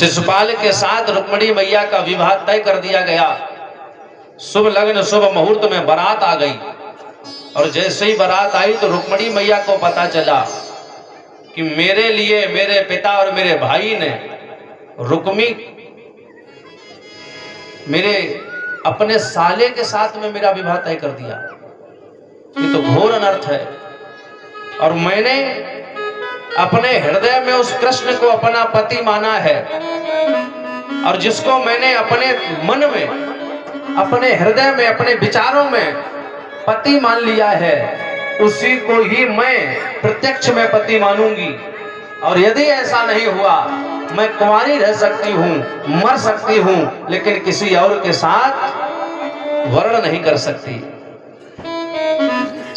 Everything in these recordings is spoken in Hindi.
शिशुपाल के साथ रुक्मिणी मैया का विवाह तय कर दिया गया। शुभ लग्न शुभ मुहूर्त में बारात आ गई और जैसे ही बारात आई तो रुक्मिणी मैया को पता चला कि मेरे लिए मेरे पिता और मेरे भाई ने रुक्मी मेरे अपने साले के साथ में मेरा विवाह तय कर दिया। ये तो घोर अनर्थ है। और मैंने अपने हृदय में उस कृष्ण को अपना पति माना है और जिसको मैंने अपने मन में अपने हृदय में अपने विचारों में पति मान लिया है, उसी को ही मैं प्रत्यक्ष में पति मानूंगी। और यदि ऐसा नहीं हुआ, मैं कुंवारी रह सकती हूं, मर सकती हूं, लेकिन किसी और के साथ वर्ण नहीं कर सकती।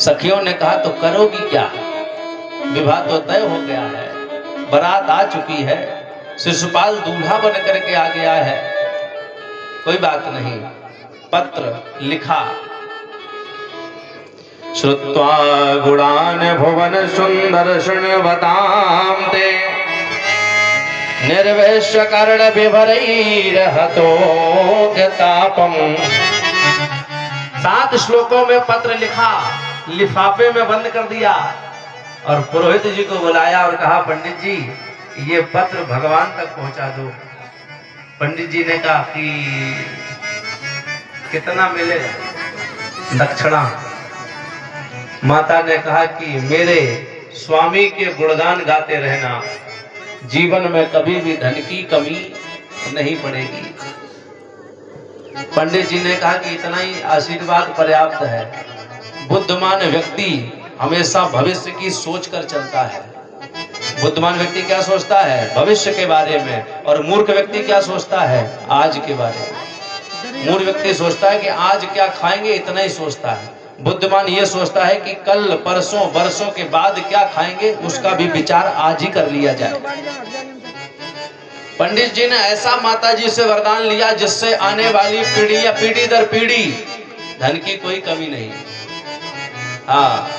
सखियों ने कहा तो करोगी क्या, विवाह तो तय हो गया है, बारात आ चुकी है, शिशुपाल दूल्हा बन करके आ गया है, कोई बात नहीं। पत्र लिखा। श्रुत्वा गुणान भुवन सुंदर शृण्वतां ते निर्वेश्य कर्ण विभरैर्हतो गतापम। 7 श्लोकों में पत्र लिखा, लिफाफे में बंद कर दिया और पुरोहित जी को बुलाया और कहा पंडित जी ये पत्र भगवान तक पहुंचा दो। पंडित जी ने कहा कि कितना मिलेगा दक्षिणा। माता ने कहा कि मेरे स्वामी के गुणगान गाते रहना, जीवन में कभी भी धन की कमी नहीं पड़ेगी। पंडित जी ने कहा कि इतना ही आशीर्वाद पर्याप्त है। बुद्धिमान व्यक्ति हमेशा भविष्य की सोच कर चलता है। बुद्धिमान व्यक्ति क्या सोचता है, भविष्य के बारे में, और मूर्ख व्यक्ति क्या सोचता है, आज के बारे में। मूर्ख व्यक्ति सोचता है कि आज क्या खाएंगे, इतना ही सोचता है। बुद्धिमान ये सोचता है कि कल परसों वर्षों के बाद क्या खाएंगे, उसका भी विचार आज ही कर लिया जाए। पंडित जी ने ऐसा माता जी से वरदान लिया जिससे आने वाली पीढ़ी या पीढ़ी दर पीढ़ी धन की कोई कमी नहीं। हाँ,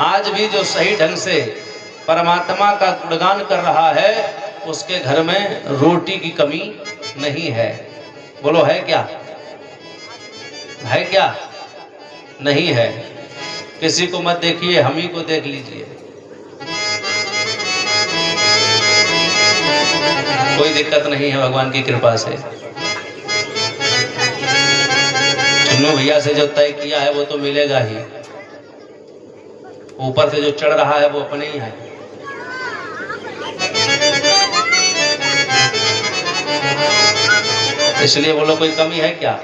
आज भी जो सही ढंग से परमात्मा का गुणगान कर रहा है उसके घर में रोटी की कमी नहीं है। बोलो है क्या, है क्या? नहीं है। किसी को मत देखिए, हम ही को देख लीजिए। कोई दिक्कत नहीं है भगवान की कृपा से। चुन्नू भैया से जो तय किया है वो तो मिलेगा ही, ऊपर से जो चढ़ रहा है वो अपने ही है। इसलिए बोलो कोई कमी है क्या?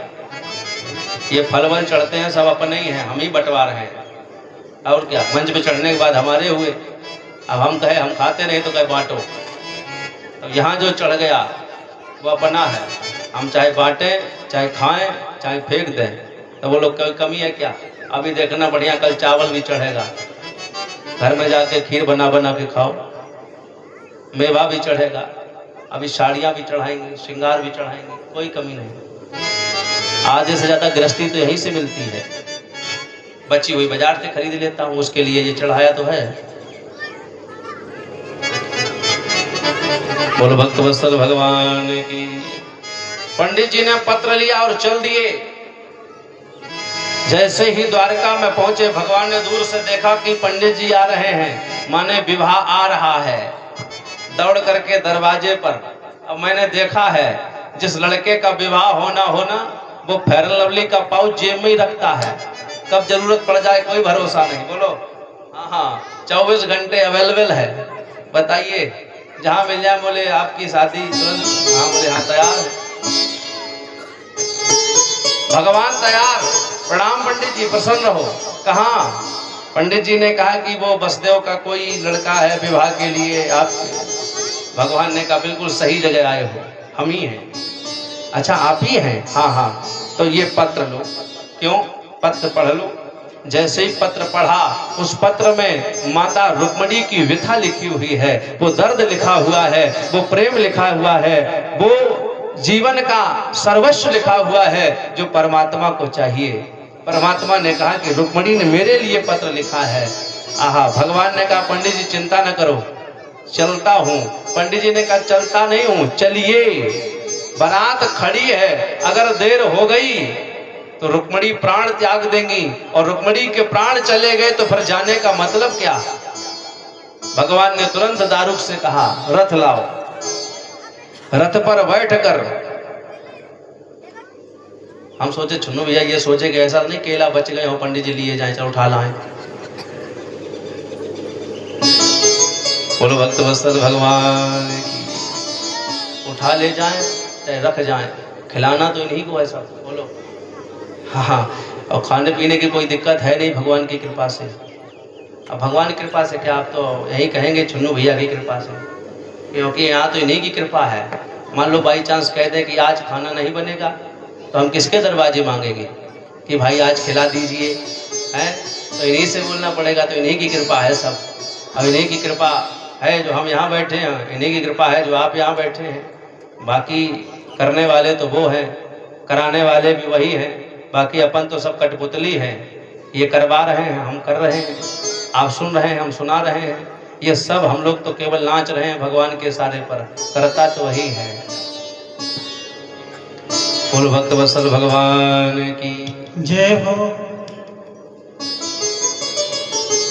ये फल वल चढ़ते हैं सब अपने ही हैं, हम ही बंटवा रहे हैं। और क्या, मंच पे चढ़ने के बाद हमारे हुए, अब हम कहे हम खाते नहीं तो कहे बांटो। तो यहाँ जो चढ़ गया वो अपना है, हम चाहे बांटें, चाहे खाएं, चाहे फेंक दें। तो वो लोग कोई कमी है क्या? अभी देखना बढ़िया, कल चावल भी चढ़ेगा, घर में जाके खीर बना बना के खाओ, मेवा भी चढ़ेगा, अभी साड़ियाँ भी चढ़ाएंगे, श्रृंगार भी चढ़ाएंगे, कोई कमी नहीं। आधे से ज्यादा गृहस्थी तो यहीं से मिलती है। बची हुई बाजार से खरीद लेता हूँ, उसके लिए ये चढ़ाया तो है। बोलो भक्त वत्सल भगवान की। पंडित जी ने पत्र लिया और चल दिए। जैसे ही द्वारका में पहुंचे, भगवान ने दूर से देखा कि पंडित जी आ रहे हैं, माने विवाह आ रहा है। दौड़ करके दरवाजे पर, अब मैंने देखा है जिस लड़के का विवाह होना वो फेयर लवली का पाउच जेब में ही रखता है, कब जरूरत पड़ जाए कोई भरोसा नहीं। बोलो हाँ, 24 घंटे अवेलेबल है। बताइए, जहां मिल जाए बोले आपकी शादी तुरंत, हाँ बोले हाँ तैयार है, भगवान तैयार। प्रणाम पंडित जी, प्रसन्न रहो। कहाँ? पंडित जी ने कहा कि वो बसदेव का कोई लड़का है विवाह के लिए आप। भगवान ने कहा बिल्कुल सही जगह आए हो, हम ही हैं। अच्छा आप ही हैं? हाँ हाँ, तो ये पत्र लो। क्यों? पत्र पढ़ लो। जैसे ही पत्र पढ़ा, उस पत्र में माता रुक्मिणी की व्यथा लिखी हुई है, वो दर्द लिखा हुआ है, वो प्रेम लिखा हुआ है, वो जीवन का सर्वस्व लिखा हुआ है जो परमात्मा को चाहिए। परमात्मा ने कहा कि रुक्मिणी ने मेरे लिए पत्र लिखा है। आहा, भगवान ने कहा पंडित जी चिंता न करो, चलता हूँ। पंडित जी ने कहा चलता नहीं हूँ, चलिए, बारात खड़ी है, अगर देर हो गई तो रुक्मणी प्राण त्याग देंगी, और रुक्मणी के प्राण चले गए तो फिर जाने का मतलब क्या। भगवान ने तुरंत दारुक से कहा रथ लाओ, रथ पर बैठकर। हम सोचे छुन्नू भैया ये सोचे कि ऐसा नहीं केला बच गए हो, पंडित जी लिए जाए, चलो उठा लाएं। बोलो भक्त वत्सल भगवान की। उठा ले जाएं चाहे रख जाएं, खिलाना तो इन्हीं को है सब। बोलो हाँ, और खाने पीने की कोई दिक्कत है नहीं भगवान की कृपा से। अब भगवान की कृपा से क्या, आप तो यही कहेंगे छुन्नू भैया की कृपा से, क्योंकि यहाँ तो इन्हीं की कृपा है। मान लो बाई चांस कह दे कि आज खाना नहीं बनेगा, तो हम किसके दरवाजे मांगेंगे कि भाई आज खिला दीजिए, हैं? तो इन्हीं से बोलना पड़ेगा। तो इन्हीं की कृपा है सब। अब इन्हीं की कृपा है जो हम यहाँ बैठे हैं, इन्हीं की कृपा है जो आप यहाँ बैठे हैं। बाकी करने वाले तो वो हैं, कराने वाले भी वही हैं। बाकी अपन तो सब कठपुतली हैं। ये करवा रहे हैं, हम कर रहे हैं, आप सुन रहे हैं, हम सुना रहे हैं। ये सब हम लोग तो केवल नाच रहे हैं भगवान के सारे पर, करता तो वही है। बोल भक्त वत्सल भगवान की जय हो।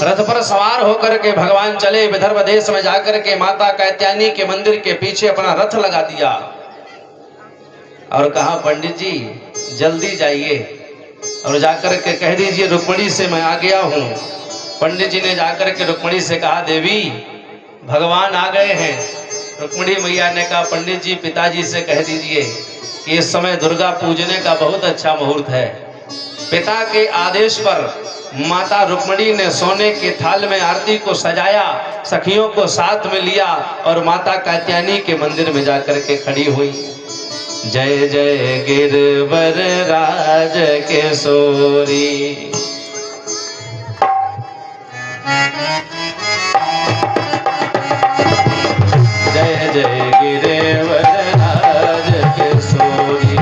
रथ पर सवार होकर के भगवान चले विदर्भ देश में, जाकर के माता कात्यायनी के मंदिर के पीछे अपना रथ लगा दिया और कहा पंडित जी जल्दी जाइए और जाकर के कह दीजिए रुक्मणी से मैं आ गया हूँ। पंडित जी ने जाकर के रुक्मणी से कहा देवी भगवान आ गए हैं। रुक्मणी मैया ने कहा पंडित जी पिताजी से कह दीजिए कि इस समय दुर्गा पूजने का बहुत अच्छा मुहूर्त है। पिता के आदेश पर माता रुक्मणी ने सोने के थाल में आरती को सजाया, सखियों को साथ में लिया और माता कात्यायनी के मंदिर में जाकर के खड़ी हुई। जय जय गिरवर राज किशोरी, जय जय गिरवर राज किशोरी,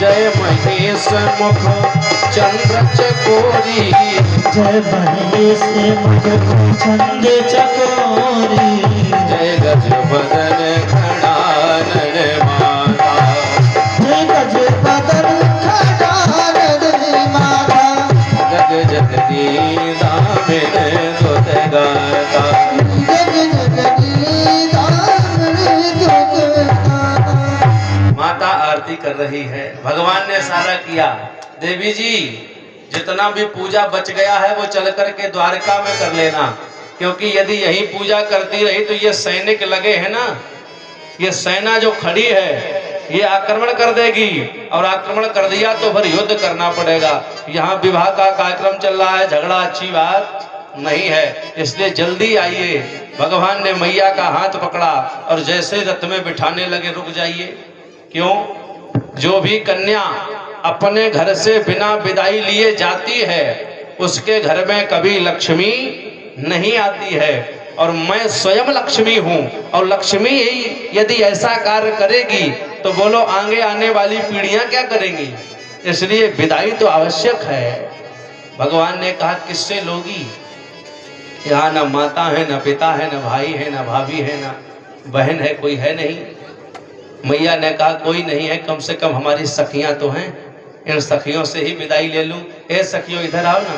जय महेश मुख चंद्र चकोरी, जय महेश मुख चंद्र चकोरी, जय गज बदन खड़ानन माता, जय गज बदन खड़ानन माता, जग जगदी दामिन दुत गाता, जग जगदी दामिन दुत गाता। माता आरती कर रही है। भगवान ने सारा किया। देवी जी जितना भी पूजा बच गया है वो चल कर के द्वारका में कर लेना, क्योंकि यदि यही पूजा करती रही तो ये सैनिक लगे हैं ना, ये सेना जो खड़ी है ये आक्रमण कर देगी, और आक्रमण कर दिया तो फिर युद्ध करना पड़ेगा। यहाँ विवाह का कार्यक्रम चल रहा है, झगड़ा अच्छी बात नहीं है, इसलिए जल्दी आइए। भगवान ने मैया का हाथ पकड़ा और जैसे रथ में बिठाने लगे, रुक जाइए। क्यों? जो भी कन्या अपने घर से बिना विदाई लिए जाती है उसके घर में कभी लक्ष्मी नहीं आती है, और मैं स्वयं लक्ष्मी हूँ, और लक्ष्मी ही यदि ऐसा कार्य करेगी तो बोलो आगे आने वाली पीढ़ियां क्या करेंगी। इसलिए विदाई तो आवश्यक है। भगवान ने कहा किससे लोगी, यहाँ न माता है, न पिता है, न भाई है, न भाभी है, न बहन है, कोई है नहीं। मैया ने कहा कोई नहीं है, कम से कम हमारी सखियां तो हैं, इन सखियों से ही विदाई ले लूं। ए सखियों इधर आओ ना।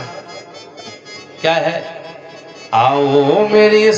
क्या है? आओ मेरी